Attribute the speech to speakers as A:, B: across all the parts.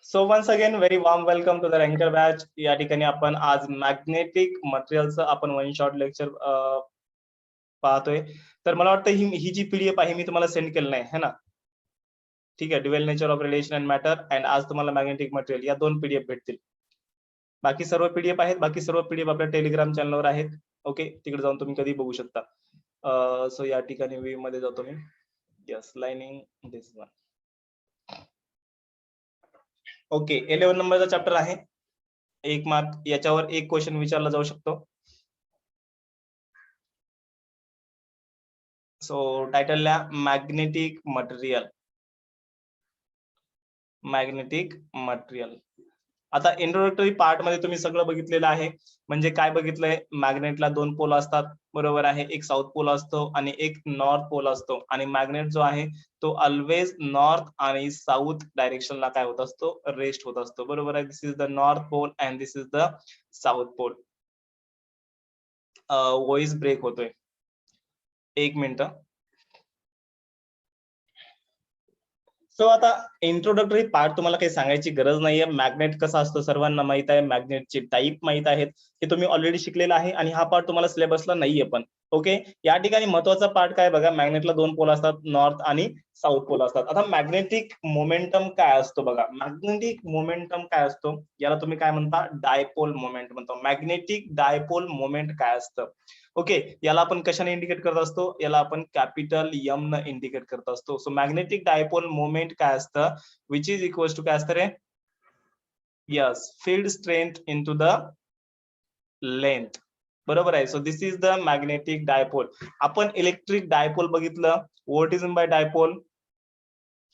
A: So once again very warm welcome to the ranker batch. या ठिकाणी आपण आज मॅग्नेटिक मटेरियलचं आपण वन शॉट लेक्चर पाहतोय. तर मला वाटतं ही जी पीडीएफ आहे मी तुम्हाला सेंड केलं नाही है ना. ठीक आहे, dual nature of relation and matter and आज तुम्हाला मॅग्नेटिक मटेरियल या दोन पीडीएफ भेटतील. बाकी सर्व पीडीएफ आहेत, बाकी सर्व पीडीएफ आपल्या टेलिग्राम चॅनलवर आहेत. ओके, तिकडे जाऊन तुम्ही कधी बघू शकता. सो या ठिकाणी व्ह्यू मध्ये जातो मी. यस, लाइनिंग दिस वन. ओके, 11 नंबरचा चॅप्टर आहे. 1 मार्क, याच्यावर एक क्वेश्चन विचारला जाऊ शकतो. सो टायटलला मॅग्नेटिक मटेरियल. Magnetic material. आता इंट्रोडक्टरी पार्ट मध्ये तुम्ही सगळं बघितलेलं आहे. म्हणजे काय बघितलंय, मॅग्नेटला दोन पोल असतात, बरोबर आहे. एक साऊथ पोल असतो आणि एक नॉर्थ पोल असतो. आणि मॅग्नेट जो आहे तो ऑलवेज नॉर्थ आणि साऊथ डायरेक्शनला काय होत असतो, रेस्ट होत असतो, बरोबर आहे. This is the north pole and this is the south pole. Voice break होतोय, एक मिनिट. सो आता इंट्रोडक्टरी पार्ट तुम्हाला काही सांगायची गरज नाहीये. मॅग्नेट कसा असतो सर्वांना माहित आहे, मॅग्नेटचे टाईप माहित आहेत, हे तुम्ही ऑलरेडी शिकलेला आहे आणि हा पार्ट तुम्हाला सिलेबसला नाहीये पण. ओके, या ठिकाणी महत्वाचा पार्ट काय बघा, मॅग्नेटला दोन पोल असतात, नॉर्थ आणि साऊथ पोल असतात. आता मॅग्नेटिक मोमेंटम काय असतो बघा, मॅग्नेटिक मोमेंटम काय असतो, याला तुम्ही काय म्हणता, डायपोल मोमेंट म्हणतो. मॅग्नेटिक डायपोल मोमेंट काय असतं, ओके, याला आपण कशाने इंडिकेट करत असतो, याला आपण कॅपिटल एम न इंडिकेट करत असतो. सो मॅग्नेटिक डायपोल मोमेंट काय असतं, विच इज इक्वल टू काय असतं रे, yes, field strength into the length, बरोबर आहे. So this is the magnetic dipole. आपण इलेक्ट्रिक डायपोल बघितलं. What is in by dipole,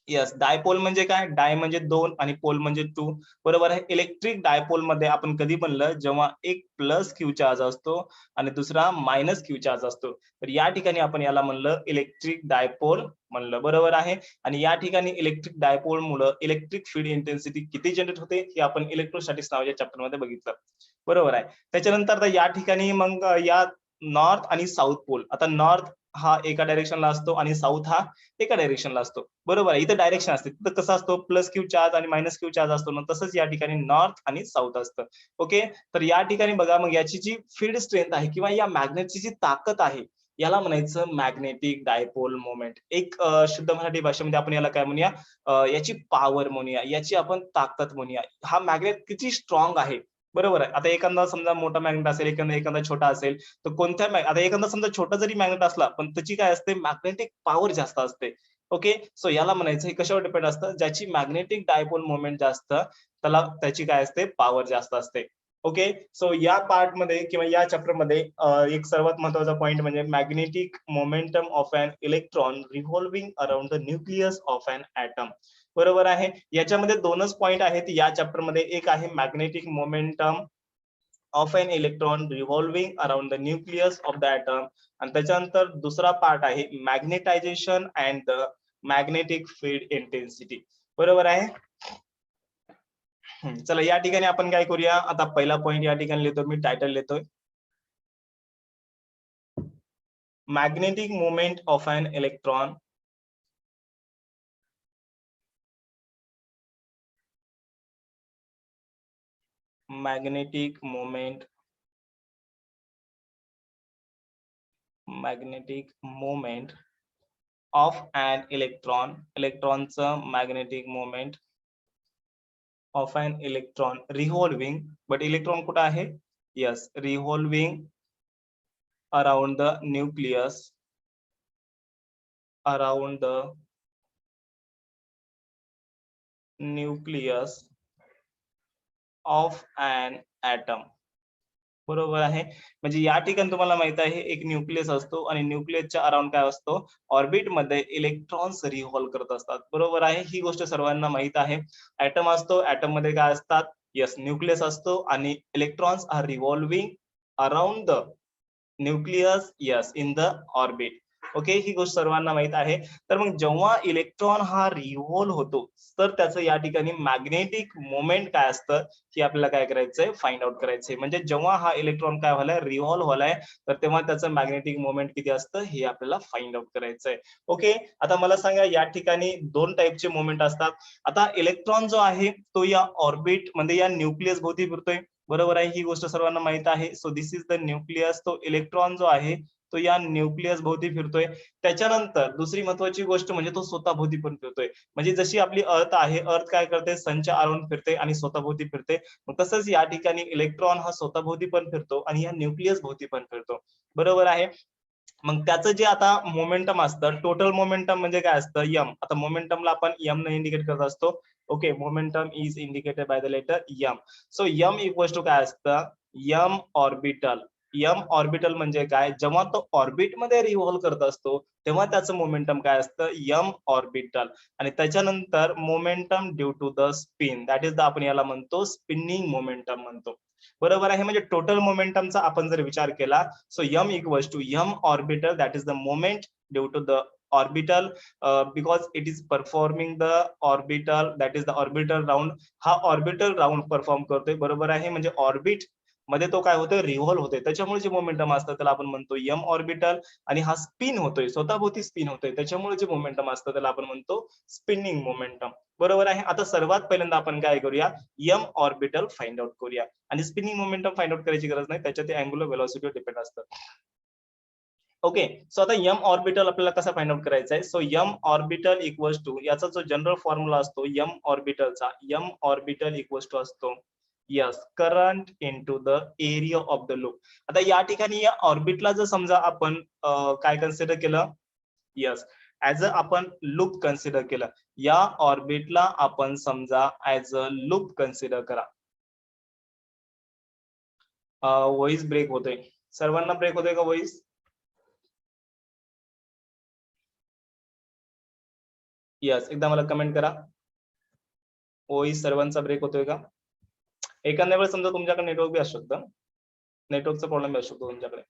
A: yes, dipole म्हणजे काय, डाय म्हणजे दोन आणि पोल म्हणजे टू, बरोबर आहे. इलेक्ट्रिक डायपोल मध्ये आपण कधी म्हणलं, जेव्हा एक प्लस क्यू चार्ज असतो आणि दुसरा मायनस क्यू चार्ज असतो, तर या ठिकाणी आपण याला म्हणलं इलेक्ट्रिक डायपोल म्हणलं, बरोबर आहे. आणि या ठिकाणी इलेक्ट्रिक डायपोल मुळे इलेक्ट्रिक फील्ड इंटेन्सिटी किती जनरेट होते हे आपण इलेक्ट्रोस्टॅटिक्स नावाच्या चॅप्टर मध्ये बघितलं, बरोबर आहे. त्याच्यानंतर या ठिकाणी मग या नॉर्थ आणि साऊथ पोल, आता नॉर्थ हा एका डायरेक्शनला असतो आणि साऊथ हा एका डायरेक्शनला असतो, बरोबर आहे. इथं डायरेक्शन असते, तिथं कसं असतो, प्लस क्यू चार्ज आणि मायनस क्यू चार्ज असतो ना, तसंच या ठिकाणी नॉर्थ आणि साऊथ असतं. ओके, तर या ठिकाणी बघा, मग याची जी फील्ड स्ट्रेंथ आहे किंवा या मॅग्नेटची जी ताकद आहे, याला म्हणायचं मॅग्नेटिक डायपोल मोमेंट. एक शुद्ध मराठी भाषेमध्ये आपण याला काय म्हणूया, याची पॉवर म्हणूया, याची आपण ताकद म्हणूया. हा मॅग्नेट किती स्ट्रॉंग आहे, बरोबर आहे. आता एखादा समजा मोठा मॅग्नेट असेल, एखादा छोटा असेल, तर कोणत्या आता एखादा समजा छोटा जरी मॅग्नेट असला, पण त्याची काय असते, मॅग्नेटिक पॉवर जास्त असते. ओके, सो याला म्हणायचं हे कशावर डिपेंड असतं, ज्याची मॅग्नेटिक डायपोल मोमेंट जास्त, त्याला त्याची काय असते, पॉवर जास्त असते. ओके, सो या पार्ट मध्ये किंवा या चॅप्टर मध्ये एक सर्वात महत्वाचा पॉइंट म्हणजे magnetic momentum of an electron revolving around the nucleus of an atom, बरोबर आहे. याच्यामध्ये दोनच पॉइंट आहेत या चॅप्टर मध्ये. एक आहे magnetic momentum of an electron revolving around the nucleus of the atom, आणि त्याच्यानंतर दुसरा पार्ट आहे magnetisation and the magnetic field intensity, बरोबर आहे. चला या ठिकाणी आपण काय करूया, आता पहिला पॉइंट या ठिकाणी लिहितो मी, टायटल लिहितोय, magnetic moment of an electron magnetic moment of an electronचं magnetic moment of an electron revolving, but electron कुठं आहे, yes, revolving around the nucleus of an atom, बरोबर आहे. म्हणजे या ठिकाणी तुम्हाला माहित आहे एक न्यूक्लियस असतो आणि न्यूक्लियसच्या अराउंड काय असतो, ऑर्बिट मध्ये इलेक्ट्रॉन्स रिव्हॉल्व करत असतात, बरोबर आहे. ही गोष्ट सर्वांना माहित आहे. ॲटम असतो, ॲटम मध्ये काय असतात, यस, न्यूक्लियस असतो आणि electrons are revolving around the nucleus, yes, in the orbit. Okay, ही गोष्ट सर्वांना माहित आहे. तर मग जेव्हा इलेक्ट्रॉन हा रिव्हॉल्व होतो, तर त्याचं या ठिकाणी मॅग्नेटिक मोमेंट काय असतं, हे आपल्याला काय करायचंय, फाइंड आउट करायचंय. म्हणजे जेव्हा हा इलेक्ट्रॉन काय व्हायलाय, रिव्हॉल्व व्हायलाय, तर तेव्हा त्याचं मॅग्नेटिक मोमेंट किती असतं, हे आपल्याला फाइंड आउट करायचंय. ओके, आता मला सांगा या ठिकाणी 2 टाइपचे मोमेंट असतात. आता इलेक्ट्रॉन जो आहे, तो या ऑर्बिट म्हणजे या न्यूक्लियस भोवती फिरतोय. बरोबर आहे, ही गोष्ट सर्वांना माहित आहे. So this is the nucleus. तो इलेक्ट्रॉन जो आहे, तो या न्यूक्लियस भोवती फिरतोय. त्याच्यानंतर दुसरी महत्वाची गोष्ट म्हणजे तो स्वतःभोवती पण फिरतोय. म्हणजे जशी आपली अर्थ आहे, अर्थ काय करते, सनच्या अराउंड फिरते आणि स्वतःभोवती फिरते. मग तसंच या ठिकाणी इलेक्ट्रॉन हा स्वतःभोवती पण फिरतो आणि या न्यूक्लियस भोवती पण फिरतो. बरोबर आहे. मग त्याचं जे आता मोमेंटम असतं, टोटल मोमेंटम म्हणजे काय असतं, यम. आता मोमेंटमला आपण यम ने इंडिकेट करत असतो. Okay, momentum is indicated by the letter M. So M equals to काय असतं, यम ऑर्बिटल. यम ऑर्बिटल म्हणजे काय, जेव्हा तो ऑर्बिट मध्ये रिव्हॉल्व करत असतो, तेव्हा त्याचं मोमेंटम काय असतं, यम ऑर्बिटल. आणि त्याच्यानंतर momentum due to the spin, that is the, आपण याला म्हणतो स्पिनिंग मोमेंटम म्हणतो. बरोबर आहे. म्हणजे टोटल मोमेंटमचा आपण जर विचार केला, so m equals to m orbital, that is the moment due to the orbital, because it is performing the orbital, that is the orbital round. हा ऑर्बिटल राऊंड परफॉर्म करतोय. बरोबर आहे. म्हणजे ऑर्बिट मध्ये तो काय होतोय, रिव्हॉल्व होतोय. त्याच्यामुळे जे मोमेंटम असतं त्याला आपण म्हणतो m ऑर्बिटल. आणि हा स्पिन होतोय, स्वतःभोवती स्पिन होतोय, त्याच्यामुळे जे मोमेंटम असतं त्याला आपण म्हणतो स्पिनिंग मोमेंटम. बरोबर आहे. आता सर्वात पहिल्यांदा आपण काय करूया, m ऑर्बिटल फाइंड आउट करूया. आणि स्पिनिंग मोमेंटम फाइंड आउट करायची गरज नाही, त्याच्यात ते अँग्युलर व्हेलॉसिटीवर डिपेंड असतं. ओके, सो आता एम ऑर्बिटल आपल्याला कसा फाइंड आउट करायचा आहे. So M orbital equals to, याचा जो जनरल फॉर्म्युला असतो एम ऑर्बिटलचा, एम ऑर्बिटल इक्वल्स टू असतो, yes, current into the area of the loop. आता या ठिकाणी या ऑर्बिटला जर समजा आपण काय कन्सिडर केलं, यस, ऍज अ आपण लूप कन्सिडर केलं. या ऑर्बिटला आपण समजा ऍज अ लूप कन्सिडर करा. व्हॉइस ब्रेक होतोय, सर्वांना ब्रेक होतोय का व्हॉइस? यस, एकदा मला कमेंट करा, व्हॉइस सर्वांचा ब्रेक होतोय का? एखाद्या वेळेस समजा तुमच्याकडे नेटवर्क बी असू शकतं, नेटवर्कचा प्रॉब्लेम बी असू शकतो तुमच्याकडे.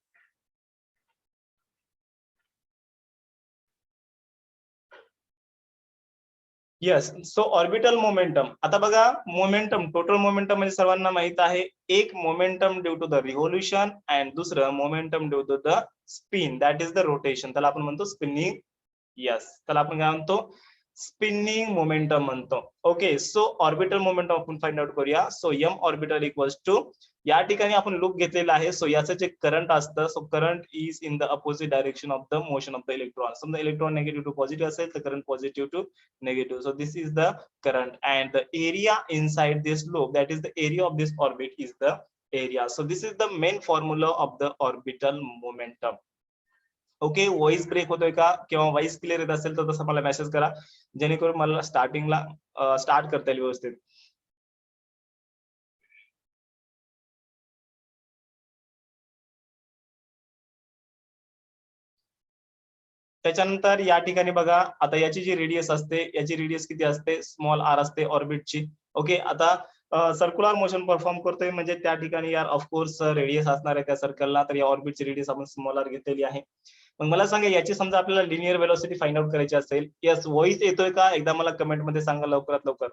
A: Yes, so orbital momentum. आता बघा, मोमेंटम, टोटल मोमेंटम म्हणजे सर्वांना माहित आहे, एक momentum due to the revolution and दुसरं momentum due to the spin, that is the rotation, त्याला आपण म्हणतो स्पिनिंग. यस, त्याला आपण काय म्हणतो, स्पिनिंग मोमेंटम म्हणतो. ओके, सो ऑर्बिटल मोमेंटम आपण फाइंड आउट करूया. So M orbital equals to, या ठिकाणी आपण लूप घेतलेला आहे. सो याचं जे करंट असतं, so current is in the opposite direction of the motion of the electron. समजा इलेक्ट्रॉन निगेटिव्ह टू पॉझिटिव्ह असेल तर current positive to negative. So this is the current, and the area inside this loop, that is the area of this orbit, is the area. So this is the main formula of the orbital momentum. Okay, voice break होतोय का किंवा voice clear येत असेल तर तसं मला message करा, जेणेकरून मला स्टार्टिंगला स्टार्ट करता येईल व्यवस्थित. त्याच्यानंतर या ठिकाणी बघा, आता याची जी रेडियस असते, याची रेडियस किती असते, स्मॉल आर असते ऑर्बिटची. ओके, आता सर्क्युलर मोशन परफॉर्म करतोय म्हणजे त्या ठिकाणी यार ऑफकोर्स रेडियस असणार आहे त्या सर्कलला, तर या ऑर्बिटची रेडियस आपण स्मॉल आर घेतलेली आहे. मग मला सांगा, याची समजा आपल्याला लिनियर वेलोसिटी फाइंड आउट करायची असेल. यस, व्हॉइस येतोय का, एकदा मला कमेंट मध्ये सांगा लवकरात लवकर.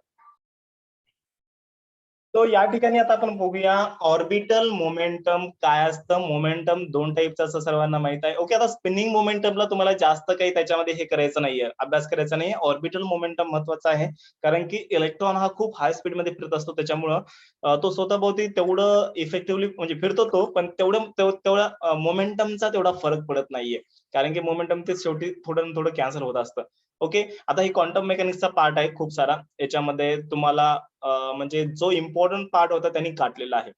A: तो या ठिकाणी आता आपण बघूया ऑर्बिटल मोमेंटम काय असतं. मोमेंटम 2 टाईपचं असं सर्वांना माहित आहे. ओके, आता स्पिनिंग मोमेंटमला तुम्हाला जास्त काही त्याच्यामध्ये हे करायचं नाहीये, अभ्यास करायचा नाहीये. ऑर्बिटल मोमेंटम महत्वाचा आहे, कारण की इलेक्ट्रॉन हा खूप हाय स्पीडमध्ये फिरत असतो, त्याच्यामुळं तो स्वतःभोवती तेवढं इफेक्टिव्हली म्हणजे फिरतो तो, पण तेवढा मोमेंटमचा तेवढा फरक पडत नाहीये, कारण की मोमेंटम ते शेवटी थोडं थोडं कॅन्सल होत असतं. ओके, आता ही क्वांटम मेकॅनिक्सचा पार्ट आहे खूप सारा, याच्यामध्ये तुम्हाला म्हणजे जो इम्पॉर्टंट पार्ट होता त्यांनी काढलेला आहे,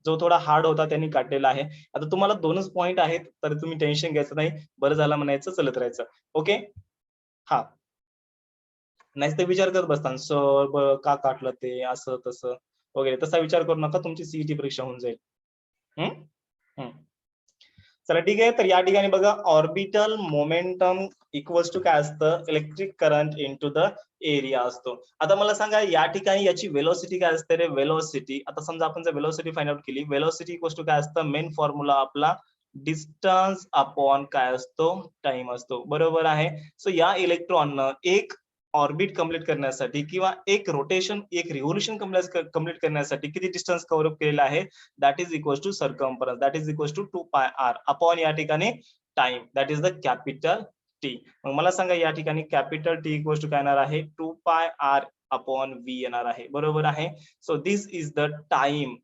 A: जो थोडा हार्ड होता त्यांनी काढलेला आहे. आता तुम्हाला 2च पॉइंट आहेत, तर तुम्ही टेन्शन घ्यायचं नाही, बरं झालं म्हणायचं, चलत राहायचं. ओके, हा, नाही तर विचार करत बसता, सर का काढलं ते, असं तसं वगैरे, तसा विचार करू नका, तुमची सीईटी परीक्षा होऊन जाईल. हम्म. हम्म. चला ठीक आहे. तर या ठिकाणी बघा, ऑर्बिटल मोमेंटम इक्वल्स टू काय असतं, electric current into the area असतो. आता मला सांगा, या ठिकाणी याची वेलोसिटी काय असते रे, वेलोसिटी. आता समजा आपण जर वेलोसिटी फाइंड आउट केली, वेलोसिटी इक्वल्स टू काय असतं, मेन फॉर्म्युला आपला डिस्टन्स अपॉन काय असतो, टाइम असतो, बरोबर आहे. सो या इलेक्ट्रॉननं एक ऑर्बिट कंप्लीट करण्यासाठी किंवा एक रोटेशन, एक रिव्होल्यूशन कंप्लीट करण्यासाठी किती डिस्टन्स कव्हर अप केलेला आहे, that is equal to circumference, that is equal to 2 pi R upon या ठिकाणी time, that is the capital T. मग मला सांगा या ठिकाणी कॅपिटल टी इक्वल टू काय येणार आहे, 2 पाय आर अपॉन व्ही येणार आहे, बरोबर आहे. So this is the time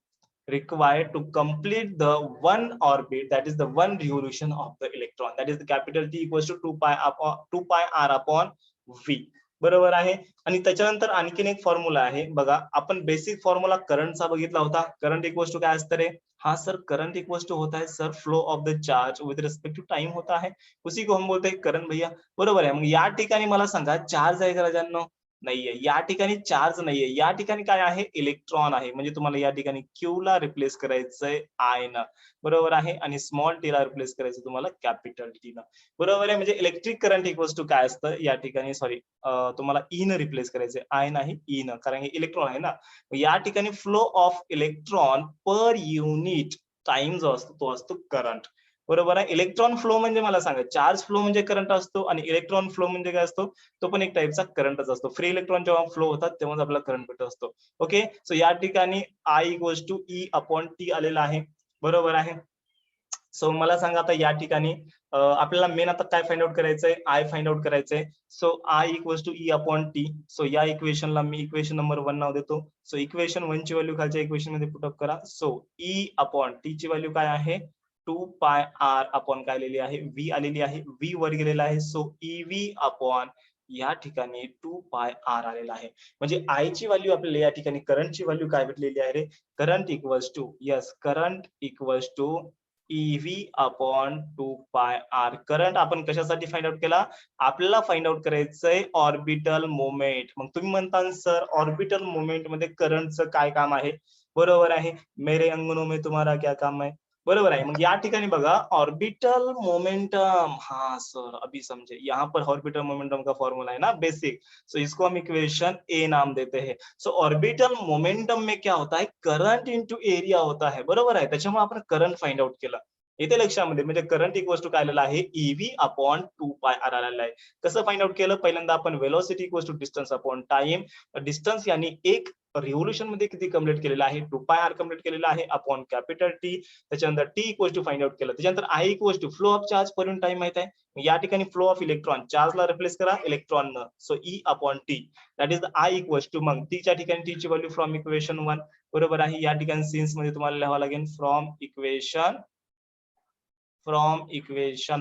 A: required to complete the one orbit, that is the one revolution of the electron, that is the capital T equals to 2 pi r upon v, बरोबर आहे. आणि त्याच्यानंतर आणखीन एक फॉर्म्युला आहे बघा, आपण basic formula करंटचा बघितला होता. करंट इक्वल्स टू काय असतं रे, हाँ सर करंट इक्वल्स टू होता है sir flow of the charge with respect to time होता है, उसी को हम बोलते हैं करंट भैया, बरोबर आहे. मग या ठिकाणी मला सांगा चार्ज आहे का राजांनो, नाहीये, या ठिकाणी चार्ज नाहीये, या ठिकाणी काय आहे, इलेक्ट्रॉन आहे. म्हणजे तुम्हाला या ठिकाणी क्यू ला रिप्लेस करायचंय आय न, बरोबर आहे. आणि स्मॉल टी ला रिप्लेस करायचं तुम्हाला कॅपिटल टी न, बरोबर आहे. म्हणजे इलेक्ट्रिक करंट इक्वल्स टू काय असतं या ठिकाणी, सॉरी तुम्हाला ई न रिप्लेस करायचंय, आय नाही ई न, कारण हे इलेक्ट्रॉन आहे ना. या ठिकाणी flow of electron per unit time जो असतो तो असतो करंट, बरोबर आहे. इलेक्ट्रॉन फ्लो म्हणजे मला सांगा, चार्ज फ्लो म्हणजे करंट असतो आणि इलेक्ट्रॉन फ्लो म्हणजे काय असतो, तो पण एक टाइपचा करंटच असतो. फ्री इलेक्ट्रॉन जेव्हा फ्लो होतात तेव्हाच आपला करंट भेटत असतो. ओके, सो या ठिकाणी I equals to E upon T आलेला आहे, बरोबर आहे. सो मला सांगा आता या ठिकाणी आपल्याला मेन आता काय फाइंड आउट करायचंय, आय फाइंड आउट करायचंय. So I equals to E upon T. So या इक्वेशनला मी इक्वेशन नंबर 1 नाव देतो. सो इक्वेशन 1 ची व्हॅल्यू खालच्या इक्वेशन मध्ये पुट अप करा. सो ई अपॉन टी ची व्हॅल्यू काय आहे, 2 पाय आर अपॉन काय आलेली आहे, व्ही आलेली आहे, व्ही वर गेलेला आहे. सो ई व्ही अपॉन या ठिकाणी 2 पाय आर आलेला आहे. म्हणजे आय ची व्हॅल्यू आपल्याला या ठिकाणी करंटची व्हॅल्यू काय भेटलेली आहे रे, current equals to, yes current equals to EV upon 2 pi R. Current आपण कशासाठी फाइंड आउट केला, आपल्याला फाइंड आउट करायचंय ऑर्बिटल मोमेंट. मग तुम्ही म्हणता सर ऑर्बिटल मोमेंट मध्ये करंटचं काय काम आहे, बरोबर आहे. मेरे अंगनों में तुम्हारा क्या काम है, बरोबर आहे. मग या ठिकाणी बघा ऑर्बिटल मोमेंटम, हाँ सर अभी समझे, यहाँ पर ऑर्बिटल मोमेंटम का फॉर्मूला है ना बेसिक, सो इसको हम इक्वेशन ए नाम देते हैं. सो ऑर्बिटल मोमेंटम में क्या होता है, करंट इंटू एरिया होता है, बरोबर आहे. त्याच्यामुळे आपण करंट फाइंड आउट केलं. येते लक्षामध्ये, म्हणजे करंट इक्वल्स टू काय आलेला आहे, ईव्ही अपॉन 2 पाय आर आलेला आहे. कसं फाइंड आउट केलं, पहिल्यांदा आपण velocity equals to distance upon time, distance यानी एक रिव्होल्यूशन मध्ये किती कंप्लीट केलेला आहे, 2 पाय आर कंप्लीट केलेला आहे अपॉन कॅपिटल टी. त्याच्यानंतर T equals to find out केलं. त्याच्यानंतर I equals to flow of charge per unit time माहित आहे. या ठिकाणी फ्लो ऑफ इलेक्ट्रॉन, चार्जला रिप्लेस करा इलेक्ट्रॉन न, so E upon T, that is I equals to, मग टीच्या ठिकाणी टी ची व्हॅल्यू फ्रॉम इक्वेशन 1, बरोबर आहे. या ठिकाणी सिन्स मध्ये तुम्हाला लिहावं लागेल फ्रॉम इक्वेशन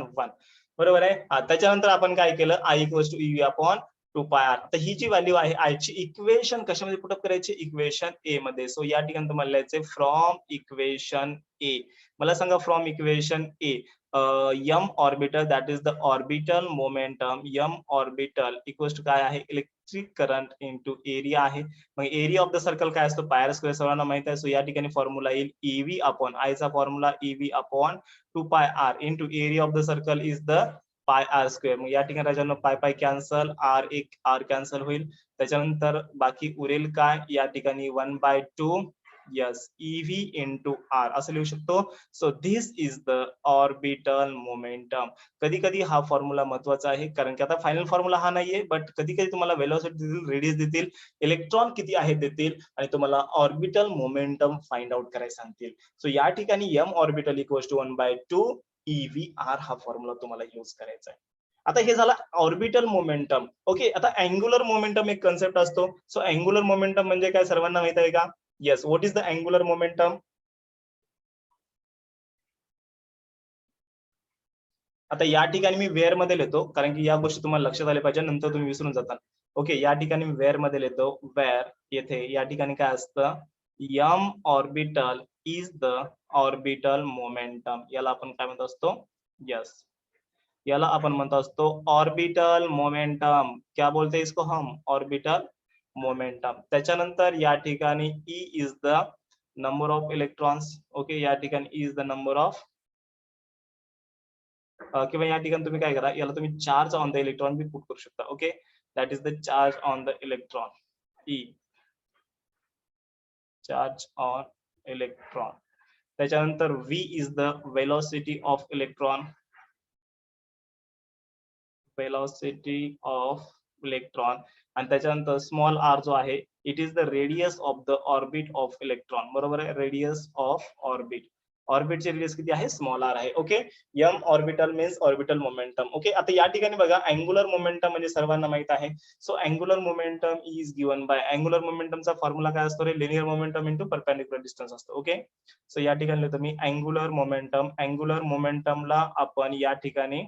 A: 1, बरोबर आहे. त्याच्यानंतर आपण काय केलं, I equals to E upon 2 pi R. तर ही जी व्हॅल्यू आहे आयची इक्वेशन कशामध्ये पुटअप करायची, इक्वेशन ए मध्ये. सो या ठिकाणी तुम्हाला लिहायचंय फ्रॉम इक्वेशन ए. मला सांगा from equation A, m orbital that is the orbital momentum, m orbital equals to काय आहे, इलेक्ट्रिक करंट इंटू एरिया आहे. मग एरिया ऑफ द सर्कल काय असतो, पाय आर स्क्वेअर, सर्वांना माहित आहे. सो या ठिकाणी फॉर्म्युला येईल ईव्ही अपॉन, आयचा formula EV upon 2 pi R into area of the circle is the pi R square. मग या ठिकाणी राजांनो पाय पाय कॅन्सल, आर एक आर कॅन्सल होईल. त्याच्यानंतर बाकी उरेल काय, या ठिकाणी 1/2 यस ईव्ही इंटू आर असं लिहू शकतो. So this is the orbital momentum. कधी कधी हा फॉर्म्युला महत्वाचा आहे, कारण की आता फायनल फॉर्म्युला हा नाहीये, बट कधी कधी तुम्हाला वेलोसिटी देतील, रेडियस देतील, इलेक्ट्रॉन किती आहेत देतील, आणि तुम्हाला ऑर्बिटल मोमेंटम फाइंड आउट करायला सांगतील. सो या ठिकाणी m orbital equals to 1/2 EVR हा फॉर्म्युला तुम्हाला यूज करायचा आहे. आता हे झालं ऑर्बिटल मोमेंटम. ओके, आता अँग्युलर मोमेंटम एक कन्सेप्ट असतो. सो अँग्युलर मोमेंटम म्हणजे काय सर्वांना माहित आहे का, yes what is the angular momentum. आता या ठिकाणी मी वेअर मध्ये लिहितो, कारण की या गोष्टी तुम्हाला लक्षात आल्या पाहिजे, नंतर तुम्ही विसरून जाता. ओके, या ठिकाणी मी वेअर मध्ये लिहितो, वेअर येथे या ठिकाणी काय असतं, m orbital is the orbital momentum. याला आपण काय म्हणत असतो, यस याला आपण म्हणत असतो ऑर्बिटल मोमेंटम. क्या बोलते इसको हम, ऑर्बिटल मोमेंटम. त्याच्यानंतर या ठिकाणी E is the number of electrons. Okay, या ठिकाणी E is the number of, किंवा या ठिकाणी तुम्ही काय करा, याला तुम्ही charge on the electron B put करू शकता. Okay, that is the charge on the electron, E charge on electron. त्याच्यानंतर v is the velocity of electron, velocity of electron, आणि त्याच्यानंतर स्मॉल r जो आहे it is the radius of the orbit of electron, बरोबर आहे, radius of orbit, ऑर्बिटचे radius किती आहे, small r आहे. Okay, m orbital means orbital momentum. Okay, आता या ठिकाणी बघा अँग्युलर मोमेंटम म्हणजे सर्वांना माहित आहे. So angular momentum is given by, angular मोमेंटमचा फॉर्म्युला काय असतो रे, linear momentum into perpendicular distance असतो. ओके, सो या ठिकाणी लिहितो मी अँग्युलर मोमेंटम, अँग्युलर मोमेंटमला आपण या ठिकाणी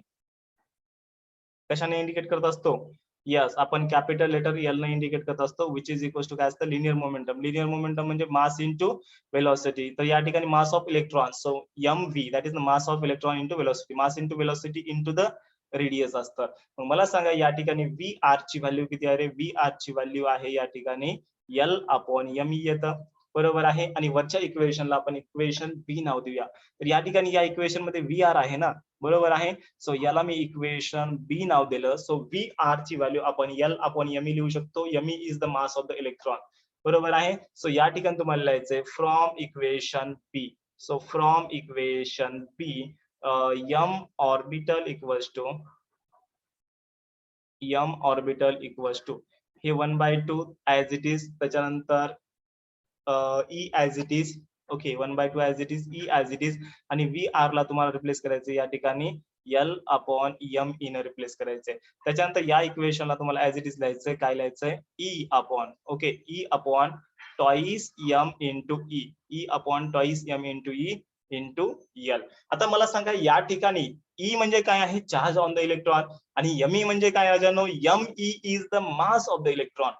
A: कशाने इंडिकेट करत असतो, यस आपण कॅपिटल लेटर एल ने इंडिकेट करत असतो, विच इज इक्वल टू काय असतं, लिनियर मोमेंटम. लिनियर मोमेंटम म्हणजे मास इंटू वेलोसिटी. तर या ठिकाणी mass of electron, so M V that is the mass of electron into velocity, mass into velocity into the radius असतं. मग मला सांगा या ठिकाणी व्ही आर ची व्हॅल्यू किती आहे रे, व्ही आर ची व्हॅल्यू आहे या ठिकाणी एल अपॉन एम येतं, बरोबर आहे. आणि वरच्या इक्वेशनला आपण इक्वेशन बी नाव देऊया. तर या ठिकाणी या इक्वेशन मध्ये व्ही आर आहे ना, बरोबर आहे. सो याला मी इक्वेशन बी नाव दिलं. सो व्ही आर ची व्हॅल्यू आपण एल अपॉन एम लिहू शकतो. M is the mass of the electron, बरोबर आहे. सो या ठिकाणी तुम्हाला लिहायचंय from equation B. So from equation B M orbital equals to हे 1/2 ऍज इट इज, त्याच्यानंतर E as it is. Okay, 1/2 as it is, E as it is, आणि V R ला तुम्हाला रिप्लेस करायचं या ठिकाणी एल अपॉन एम ई ने replace करायचंय. त्याच्यानंतर या इक्वेशनला तुम्हाला ऍज इट इज लिहायचंय, काय लिहायचंय, E upon, okay, E upon twice M into E, E upon twice M into E into L. आता मला सांगा या ठिकाणी ई म्हणजे काय आहे, चार्ज ऑन द इलेक्ट्रॉन, आणि एम ई म्हणजे काय राजानो, M E is the mass of the electron.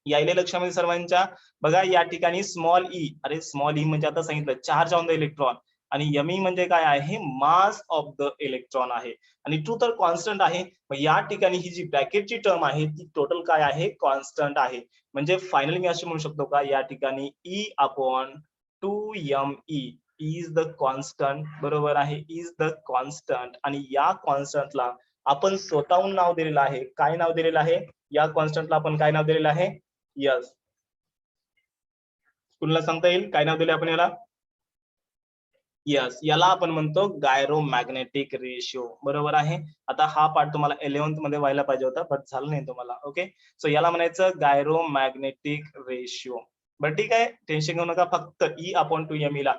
A: यायले लक्षामध्ये सर्वांच्या, बघा या ठिकाणी स्मॉल ई, अरे स्मॉल ई म्हणजे आता सांगितलं चार्ज ऑन द इलेक्ट्रॉन, आणि एम ई म्हणजे काय आहे, मास ऑफ द इलेक्ट्रॉन आहे, आणि टू तर कॉन्स्टंट आहे. मग या ठिकाणी ही जी ब्रॅकेटची टर्म आहे ती टोटल काय आहे, कॉन्स्टंट आहे. म्हणजे फायनली मी असे म्हणू शकतो का या ठिकाणी E upon 2 ME is the constant, बरोबर आहे, इज द कॉन्स्टंट. आणि या कॉन्स्टंटला आपण स्वतःहून नाव दिलेलं आहे, काय नाव दिलेलं आहे, या कॉन्स्टंटला आपण काय नाव दिलेलं आहे, यस कुणाला सांगता येईल काय नाव दिले आपण याला, यस याला आपण म्हणतो गायरोमॅग्नेटिक रेशिओ, बरोबर आहे. आता हा पार्ट तुम्हाला 11th मध्ये व्हायला पाहिजे होता, पण झालं नाही तुम्हाला. ओके, सो याला म्हणायचं गायरोमॅग्नेटिक रेशिओ. बरं ठीक आहे, टेन्शन घेऊ नका, फक्त ई अपॉन 2 ME ला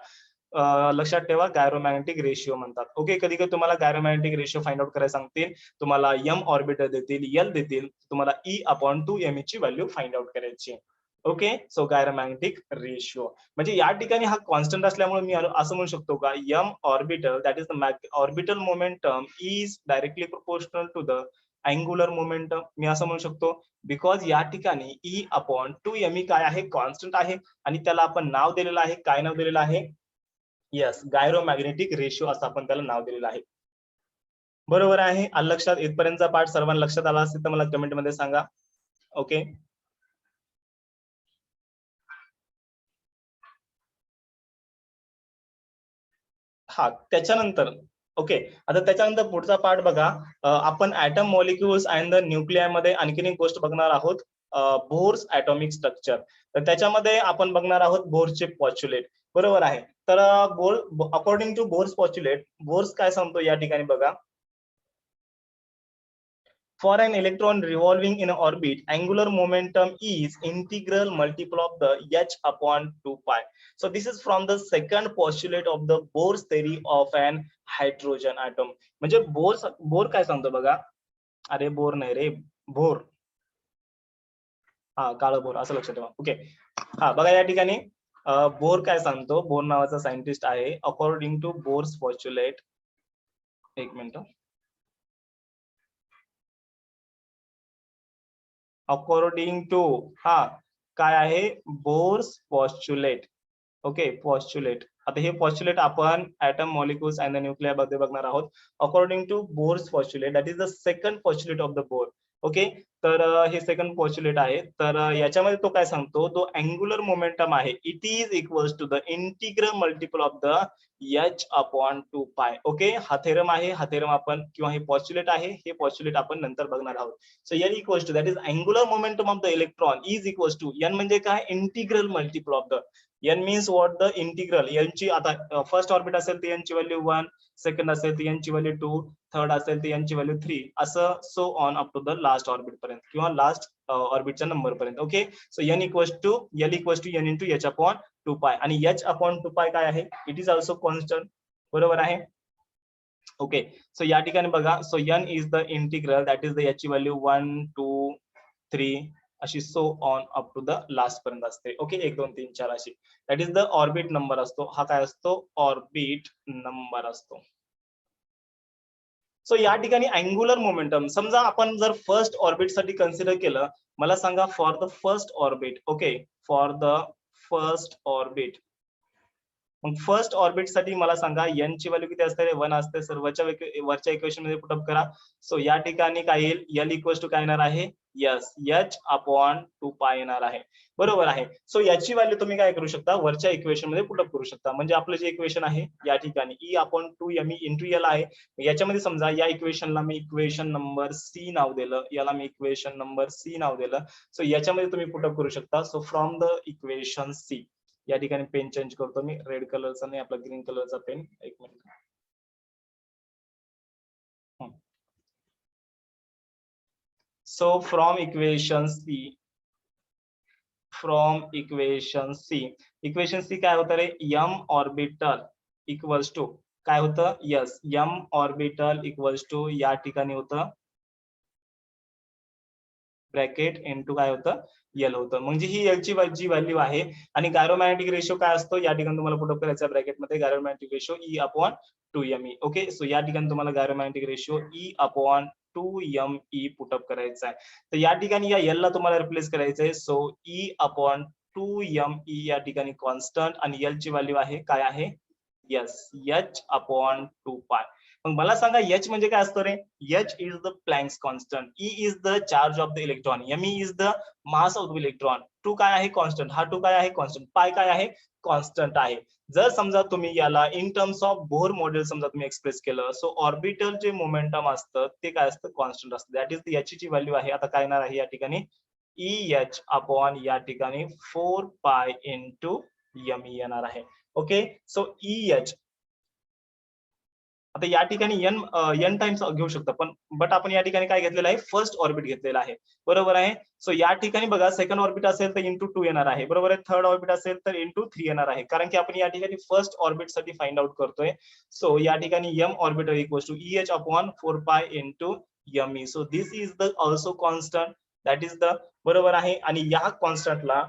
A: लक्षात ठेवा गायरोमॅग्नेटिक रेशिओ म्हणतात. ओके, कधी कधी तुम्हाला गायरोमॅग्नेटिक रेशिओ फाइंड आउट करायला सांगतील, तुम्हाला एम ऑर्बिटर देतील, एल देतील, तुम्हाला ई अपॉन 2 ME ची व्हॅल्यू फाइंड आउट करायची. ओके, सो गायरोमॅग्नेटिक रेशिओ म्हणजे या ठिकाणी हा कॉन्स्टंट असल्यामुळे मी असं म्हणू शकतो का M orbital that is the orbital momentum is directly proportional to the angular momentum. मी असं म्हणू शकतो बिकॉज या ठिकाणी ई अपॉन 2 ME काय आहे, कॉन्स्टंट आहे, आणि त्याला आपण नाव दिलेलं आहे, काय नाव दिलेलं आहे, यस गायरोमॅग्नेटिक रेशिओ असं आपण त्याला नाव दिलेलं आहे. बरोबर आहे, लक्षात इथपर्यंतचा पार्ट सर्वांना लक्षात आला असेल तर मला कमेंट मध्ये सांगा. ओके, हा त्याच्यानंतर ओके, आता त्याच्यानंतर पुढचा पार्ट बघा, आपण atom molecules and the nuclei मध्ये आणखीन एक गोष्ट बघणार आहोत, बोर्स ऍटॉमिक स्ट्रक्चर. तर त्याच्यामध्ये आपण बघणार आहोत बोर्सचे पॉच्युलेट, बरोबर आहे. तर Bohr according to Bohr's postulate, Bohr's काय सांगतो या ठिकाणी बघा, for an electron revolving in an orbit, angular momentum is integral multiple of the h upon 2 pi. So this is from the second postulate of the Bohr's theory of an hydrogen atom. म्हणजे bore काय सांगतो बघा, अरे bore नाही रे, bore, हा काळं bore असं लक्षात ठेवा. ओके, हा बघा या ठिकाणी बोर काय सांगतो, बोर नावाचा सायंटिस्ट आहे, अकॉर्डिंग टू बोर्स पॉच्युलेट, एक मिनिट, अकॉर्डिंग टू, हा काय आहे, बोर्स पॉस्ट्युलेट. ओके, पॉस्ट्युलेट. आता हे पॉस्ट्युलेट आपण atom molecules and the nuclear मध्ये बघणार आहोत. According to Bohr's postulate that is the second postulate of the Bohr. Okay, तर हे सेकंड पॉस्च्युलेट आहे. तर याच्यामध्ये तो काय सांगतो, जो अँग्युलर मोमेंटम आहे it is equals to the integral multiple of the h upon 2 pi. Okay, हा थेरम आहे, हा थेरम आपण किंवा हे पॉस्च्युलेट आहे, हे पॉस्च्युलेट आपण नंतर बघणार आहोत. So n equals to that is angular momentum of the electron is equals to n म्हणजे काय, integral multiple of the n means what, the integral. n ची आता फर्स्ट ऑर्बिट असेल तर n ची व्हॅल्यू 1, सेकंड असेल तर n ची व्हॅल्यू 2, थर्ड असेल तर n ची व्हॅल्यू 3, असं so on up to the last orbit पर्यंत किंवा लास्ट ऑर्बिटच्या नंबर पर्यंत. Okay, so n equals to n into h upon 2 pi आणि h अपॉन 2 पाय काय आहे, इट इज ऑल्सो कॉन्स्टंट. बरोबर आहे. ओके, सो या ठिकाणी बघा, so n is the integral that is the याची व्हॅल्यू 1 2 3 अशी so on up to the last पर्यंत असते. ओके, 1 2 3 4 अशी, that is the orbit number असतो. हा काय असतो, ऑर्बिट नंबर असतो. सो या ठिकाणी अँग्युलर मोमेंटम समजा आपण जर फर्स्ट ऑर्बिट साठी कन्सिडर केलं, मला सांगा for the first orbit. Okay, for the first orbit, मग फर्स्ट ऑर्बिट साठी मला सांगा n ची व्हॅल्यू किती असते, 1 असते. सर वरच्या इक्वेशन मध्ये पुटअप करा. सो या ठिकाणी काय येईल, l इक्वल्स टू काय येणार आहे, यस h अपॉन 2 पाय येणार आहे. बरोबर आहे. सो याची व्हॅल्यू तुम्ही काय करू शकता, वरच्या इक्वेशन मध्ये पुटअप करू शकता. म्हणजे आपलं जे इक्वेशन आहे या ठिकाणी e upon 2me into l आहे. याच्यामध्ये समजा या इक्वेशनला मी इक्वेशन नंबर सी नाव दिलं, याला मी इक्वेशन नंबर सी नाव दिलं. सो याच्यामध्ये तुम्ही पुटअप करू शकता. So from the equation C, या ठिकाणी पेन चेंज करतो मी, रेड कलरचा नाही, आपला ग्रीन कलरचा पेन. एक minute. So from equation C, equation C काय होतं रे, m ऑर्बिटल इक्वल्स टू काय होतं, yes m orbital equals to या ठिकाणी होतं ब्रॅकेट इनटू काय होतं, एल होतं. म्हणजे ही एल ची जी व्हॅल्यू आहे. आणि गायरोमॅग्नेटिक रेशो काय असतो, या ठिकाणी तुम्हाला पुटअप करायचा ब्रॅकेटमध्ये gyromagnetic ratio E upon 2me. Okay, so या ठिकाणी तुम्हाला gyromagnetic ratio E upon 2me put up करायचा आहे. तर या ठिकाणी या एल ला तुम्हाला रिप्लेस करायचं आहे. सो ई अपॉन 2me या ठिकाणी कॉन्स्टंट आणि एल ची व्हॅल्यू आहे काय आहे, यस h अपॉन 2 पाय. मग मला सांगा h म्हणजे काय असतं रे, h is the Planck's constant, e is the charge of the electron, me is the mass of the electron, 2 काय आहे कॉन्स्टंट, हा 2 काय आहे कॉन्स्टंट, पाय काय आहे कॉन्स्टंट आहे. जर समजा तुम्ही याला in terms of bore model समजा तुम्ही एक्सप्रेस केलं, सो ऑर्बिटल जे मोमेंटम असतं ते काय असतं, कॉन्स्टंट असतं. दॅट इज द याची जी व्हॅल्यू आहे, आता काय येणार आहे या ठिकाणी, EH अपॉन या ठिकाणी 4 पाय इंटू me येणार आहे. ओके, सो EH आता या ठिकाणी n टाइम्स घेऊ शकतो पण, बट आपण या ठिकाणी काय घेतलेलं आहे, फर्स्ट ऑर्बिट घेतलेला आहे. बरोबर आहे. सो या ठिकाणी बघा, सेकंड ऑर्बिट असेल तर इंटू 2 येणार आहे. बरोबर आहे. थर्ड ऑर्बिट असेल तर इंटू 3 येणार आहे, कारण की आपण या ठिकाणी फर्स्ट ऑर्बिट साठी फाइंड आउट करतोय. सो या ठिकाणी m orbital equals to EH upon 4 pi into me. So this is the also constant, that is the, बरोबर आहे. आणि या कॉन्स्टंटला,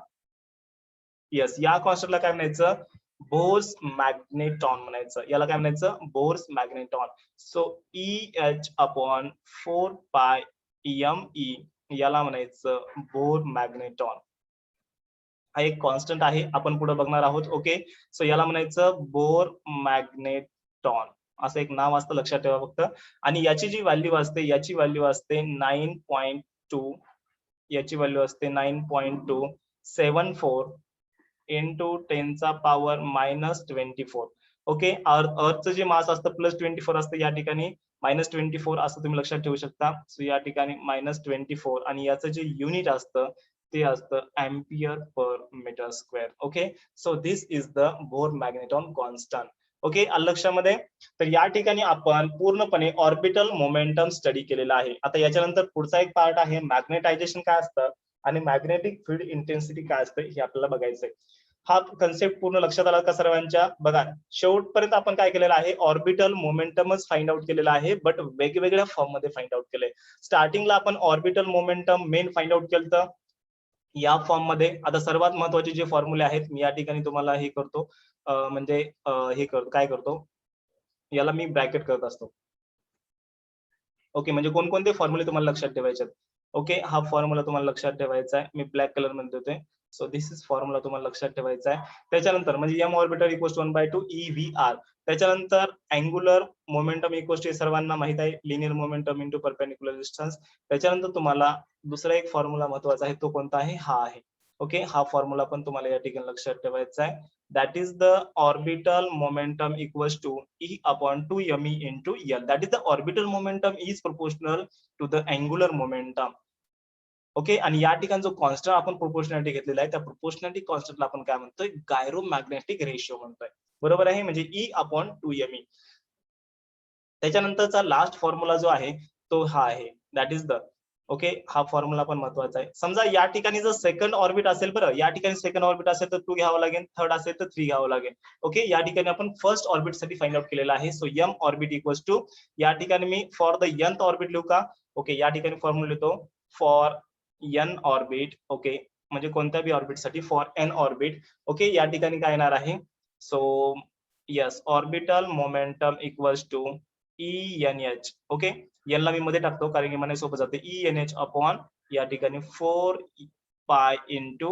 A: यस या कॉन्स्टंटला काय म्हणायचं, बोर्स मॅग्नेटॉन म्हणायचं. याला काय म्हणायचं, बोर्स मॅग्नेटॉन. सो EH अपॉन 4 पाय me याला म्हणायचं बोर मॅग्नेटॉन. हा एक कॉन्स्टंट आहे, आपण पुढे बघणार आहोत. ओके, सो याला म्हणायचं बोर मॅग्नेटॉन, असं एक नाव असतं, लक्षात ठेवा फक्त. आणि याची जी व्हॅल्यू असते, याची व्हॅल्यू असते 9.2, याची व्हॅल्यू असते 9.274 इंटू 10 चा पॉवर -24. ओके, अर्थचं जे मास असतं +24 असतं, या ठिकाणी -24 असं तुम्ही लक्षात ठेवू शकता. सो या ठिकाणी -24 आणि याचं जे युनिट असतं ते असतं ampere per metre square. Okay, so this is the Bohr magneton constant. Okay, लक्षामध्ये. तर या ठिकाणी आपण पूर्णपणे ऑर्बिटल मोमेंटम स्टडी केलेला आहे. आता याच्यानंतर पुढचा एक पार्ट आहे, मॅग्नेटायझेशन काय असतं आणि मॅग्नेटिक फील्ड इंटेन्सिटी काय असतं हे आपल्याला बघायचंय. हा कन्सेप्ट पूर्ण लक्षात आला का सर्वांच्या? बघा, शेवटपर्यंत आपण काय केलेलं आहे, ऑर्बिटल मोमेंटमच फाइंड आउट केलेला आहे, बट वेगवेगळ्या फॉर्म मध्ये फाइंड आउट केलंय. स्टार्टिंगला आपण orbital momentum main find out केलं या फॉर्म मध्ये. आता सर्वात महत्वाचे जे फॉर्म्युले आहेत मी या ठिकाणी तुम्हाला हे करतो, म्हणजे हे करतो, काय करतो, याला मी ब्रॅकेट करत असतो. ओके, म्हणजे कोणकोणते फॉर्म्युले तुम्हाला लक्षात ठेवायचे. ओके, हा फॉर्म्युला तुम्हाला लक्षात ठेवायचा आहे, मी ब्लॅक कलर मध्ये देतोय. सो दिस इज फॉर्म्युला तुम्हाला लक्षात ठेवायचा आहे. त्याच्यानंतर म्हणजे M orbital equals to 1/2 EVR. त्याच्यानंतर अँग्युलर मोमेंटम इक्वल्स टू, सर्वांना माहित आहे, linear momentum into perpendicular distance. त्याच्यानंतर तुम्हाला दुसरा एक फॉर्म्युला महत्वाचा आहे, तो कोणता आहे, हा आहे. ओके, हा फॉर्म्युला पण तुम्हाला या ठिकाणी लक्षात ठेवायचा आहे. That is the orbital momentum equals to E/2me into L. That is the orbital momentum is proportional to the angular momentum. Okay, आणि या ठिकाणी जो कॉन्स्टंट आपण प्रोपोर्शनॅलिटी घेतलेला आहे, त्या प्रोपोर्शनॅलिटी कॉन्स्टंटला आपण काय म्हणतोय, गायरोमॅग्नेटिक रेशिओ म्हणतोय. बरोबर आहे, म्हणजे E/2me. त्याच्यानंतरचा लास्ट फॉर्म्युला जो आहे तो हा आहे, दॅट इज द, ओके, हा फॉर्म्युला पण महत्वाचा आहे. समजा या ठिकाणी जर सेकंड ऑर्बिट असेल, बरं, या ठिकाणी सेकंड ऑर्बिट असेल तर 2 घ्यावं लागेल, थर्ड असेल तर 3 घ्यावं लागेल. ओके, या ठिकाणी आपण फर्स्ट ऑर्बिट साठी फाइंड आउट केलेला आहे. So M orbit equals to, या ठिकाणी मी फॉर द nth ऑर्बिट लिहू का? ओके, या ठिकाणी फॉर्म्युला लिहितो फॉर n ऑर्बिट. ओके, म्हणजे कोणत्या बी ऑर्बिट साठी फॉर n ऑर्बिट. ओके, या ठिकाणी काय येणार आहे, so yes, orbital momentum equals to ENH. Okay, यांना मी मध्ये टाकतो कारण की मला सोपं जाते. ENH अपॉन या ठिकाणी 4 pi into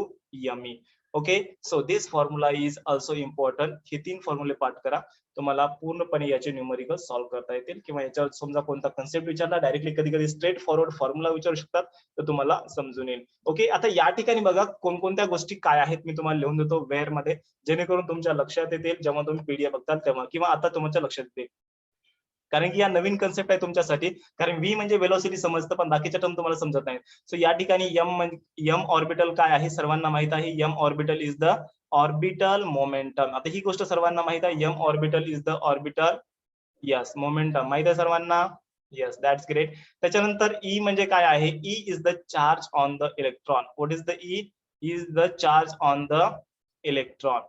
A: me. Okay, so this formula is also important. हे 3 फॉर्म्युले पाठ करा, तुम्हाला पूर्णपणे याचे न्यूमेरिकल सॉल्व्ह करता येतील. किंवा याच्यावर समजा कोणता कन्सेप्ट विचारला, डायरेक्टली कधी कधी स्ट्रेट फॉरवर्ड फॉर्म्युला विचारू शकतात, तर तुम्हाला समजून येईल. ओके, आता या ठिकाणी बघा कोणकोणत्या गोष्टी काय आहेत, मी तुम्हाला लिहून देतो वेअर मध्ये, जेणेकरून तुमच्या लक्षात येतील जेव्हा तुम्ही पीडीएफ बघताल तेव्हा, किंवा आता तुमच्या लक्षात येतील, कारण की या नवीन कन्सेप्ट आहे तुमच्यासाठी. कारण व्ही म्हणजे वेलोसिटी समजतं, पण बाकीच्या टर्म तुम्हाला समजत नाही. सो या ठिकाणी एम ऑर्बिटल काय आहे, सर्वांना माहित आहे. M orbital is the orbital momentum. आता ही गोष्ट सर्वांना माहित आहे, M orbital is the orbital, yes, momentum माहित आहे सर्वांना. Yes, that's great. त्याच्यानंतर ई म्हणजे काय आहे, E is the charge on the electron. What is the E? Is the charge on the electron.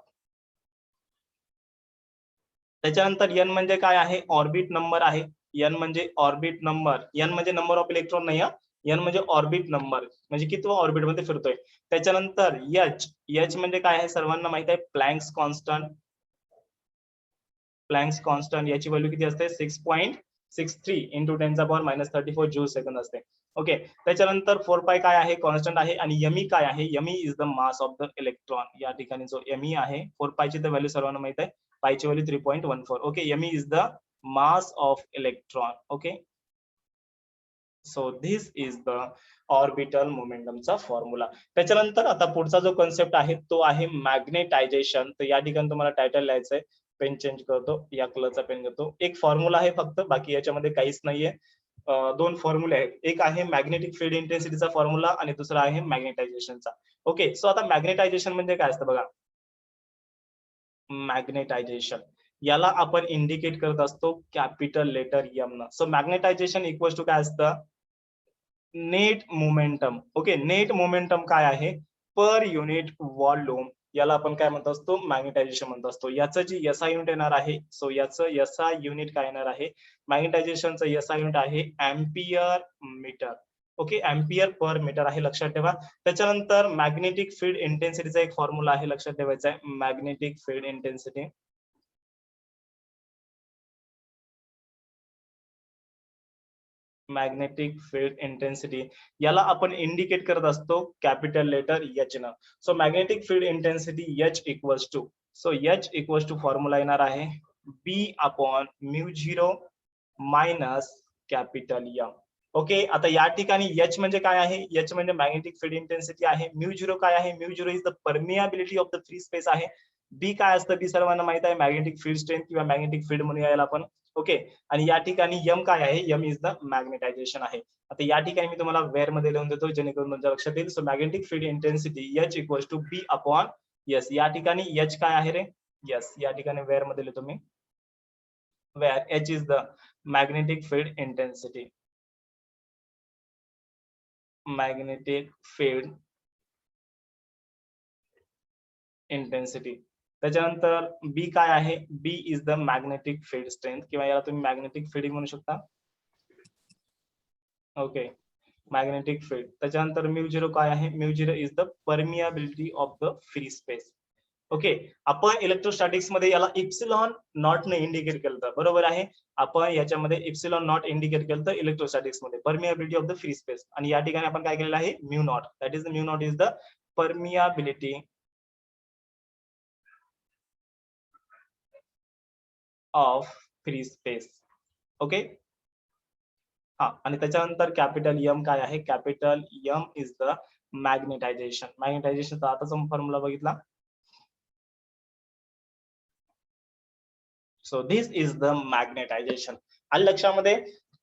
A: त्याच्यानंतर एन म्हणजे काय आहे, ऑर्बिट नंबर आहे. एन म्हणजे ऑर्बिट नंबर. एन म्हणजे नंबर ऑफ इलेक्ट्रॉन नाही, एन म्हणजे ऑर्बिट नंबर, म्हणजे कितवा ऑर्बिट मध्ये फिरतोय. त्याच्यानंतर एच, एच म्हणजे काय आहे, सर्वांना माहित आहे, प्लँक्स कॉन्स्टंट. प्लँक्स कॉन्स्टंट याची व्हॅल्यू किती असते, 6.63 इंटू 10⁻34 जूल सेकंद असते. ओके, त्याच्यानंतर 4 पाय काय आहे, कॉन्स्टंट आहे. आणि यमी काय आहे, yummy is the mass of the electron. या ठिकाणी जो यमी आहे, 4 पायची तर व्हॅल्यू सर्वांना माहित आहे, पायची व्हॅल्यू 3.14. ओके, यमी is the mass of electron. Okay, so this is the orbital मोमेंटमचा फॉर्म्युला. त्याच्यानंतर आता पुढचा जो कन्सेप्ट आहे तो आहे मॅग्नेटायझेशन. तर या ठिकाणी तुम्हाला टायटल लिहायचंय, पेन चेंज करतो, या कलरचा पेन घेतो. एक फॉर्म्युला आहे फक्त, बाकी याच्यामध्ये काहीच नाहीये. 2 फॉर्म्युले आहेत, एक आहे मॅग्नेटिक फील्ड इंटेन्सिटीचा फॉर्म्युला आणि दुसरा आहे मॅग्नेटायझेशनचा. ओके, सो आता मॅग्नेटायझेशन म्हणजे काय असतं बघा. मॅग्नेटायझेशन याला आपण इंडिकेट करत असतो कॅपिटल लेटर एम न. सो मॅग्नेटायझेशन इक्वल्स टू काय असतं, net momentum. Okay, net momentum काय आहे, पर युनिट व्हॉल्यूम, याला आपण काय म्हणत असतो, मॅग्नेटायझेशन म्हणत असतो. याचं जी एसआय युनिट येणार आहे, सो याचं एसआय युनिट काय येणार आहे, मॅग्नेटायझेशनचं एसआय युनिट आहे अँपियर मीटर. ओके, अँपियर पर मीटर आहे, लक्षात ठेवा. त्याच्यानंतर मॅग्नेटिक फील्ड इंटेन्सिटीचा एक फॉर्म्युला आहे, लक्षात ठेवायचा आहे, magnetic field intensity. Magnetic field intensity याला आपण इंडिकेट करत असतो कॅपिटल लेटर एच न. सो magnetic field intensity H equals to, so H equals to formula येणार आहे B/μ0 minus capital M. Okay, आता या ठिकाणी एच म्हणजे काय आहे, एच म्हणजे मॅग्नेटिक फील्ड इंटेन्सिटी आहे. μ0 काय आहे, μ0 is the permeability of the free space आहे. बी काय असतं, बी सर्वांना माहित आहे, मॅग्नेटिक फील्ड स्ट्रेंथ किंवा मॅग्नेटिक फील्ड म्हणूया याला आपण. ओके, आणि या ठिकाणी यम काय आहे, यम इज द मॅग्नेटायझेशन आहे. आता या ठिकाणी मी तुम्हाला वेअर मध्ये लिहून देतो, जेणेकरून तुमच्या लक्षात येईल. So magnetic field intensity H equals to B upon yes. या ठिकाणी एच काय आहे रे, यस, या ठिकाणी वेअर मध्ये लिहितो मी, where H is the magnetic field intensity. Magnetic field intensity. त्याच्यानंतर बी काय आहे, B is the magnetic field strength, किंवा याला तुम्ही मॅग्नेटिक फील्डिंग म्हणू शकता. Okay, magnetic field. त्याच्यानंतर μ0 काय आहे, μ0 is the permeability of the free space. Okay, आपण इलेक्ट्रोस्टॅटिक्स मध्ये याला इप्सिलॉन नॉट ने इंडिकेट केलं होतं, बरोबर आहे. आपण याच्यामध्ये इप्सिलॉन नॉट इंडिकेट केलं होतं इलेक्ट्रोस्टॅटिक्स मध्ये, permeability of the free space. आणि या ठिकाणी आपण काय केलेलं आहे, mu naught, that is the mu naught is the permeability of free space. Okay, हा, आणि त्याच्यानंतर कॅपिटल एम काय आहे? Capital M is the magnetization. मॅग्नेटायझेशनचा आताच फॉर्म्युला बघितला. So this is the magnetization. आणि लक्षामध्ये,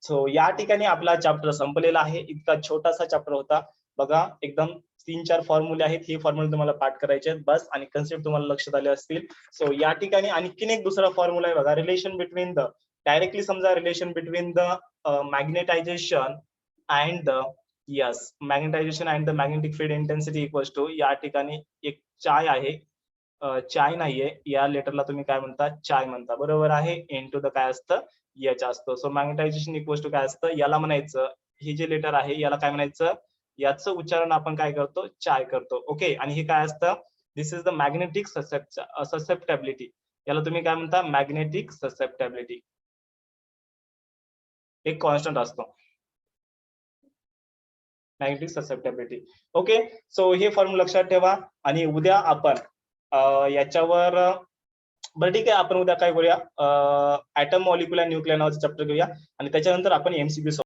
A: सो या ठिकाणी आपला चॅप्टर संपलेला आहे. इतका छोटासा चॅप्टर होता बघा, एकदम 3-4 फॉर्म्युले आहेत. हे फॉर्म्युले तुम्हाला पाठ करायचे आहेत बस, आणि कन्सेप्ट तुम्हाला लक्षात आले असतील. सो या ठिकाणी आणखीन एक दुसरा फॉर्म्युला आहे बघा, रिलेशन बिटवीन द, डायरेक्टली समजा relation between the magnetization and the, yes, magnetization and the magnetic field intensity equals to, या ठिकाणी एक चाय आहे, चाय नाहीये, या लेटरला तुम्ही काय म्हणता? चाय म्हणता, बरोबर आहे. इनटू द काय असतं? एच असतं. सो मॅग्नेटायझेशन इक्वल्स टू काय असतं? याला म्हणायचं, हे जे लेटर आहे याला काय म्हणायचं? याचं उच्चारण आपण काय करतो? चाय करतो. ओके, आणि हे काय असतं? दिस इज द मॅग्नेटिक ससेप्टेबिलिटी. याला तुम्ही काय म्हणता? Magnetic susceptibility. एक कॉन्स्टंट असतो मॅग्नेटिक ससेप्टेबिलिटी. ओके, सो हे फॉर्म्युला लक्षात ठेवा. आणि उद्या आपण याच्यावर, बरं ठीक आहे, आपण उद्या काय करूया? ऍटम, मॉलिक्युल अँड न्यूक्लियर नावाचं चॅप्टर घेऊया, आणि त्याच्यानंतर आपण एमसीक्यू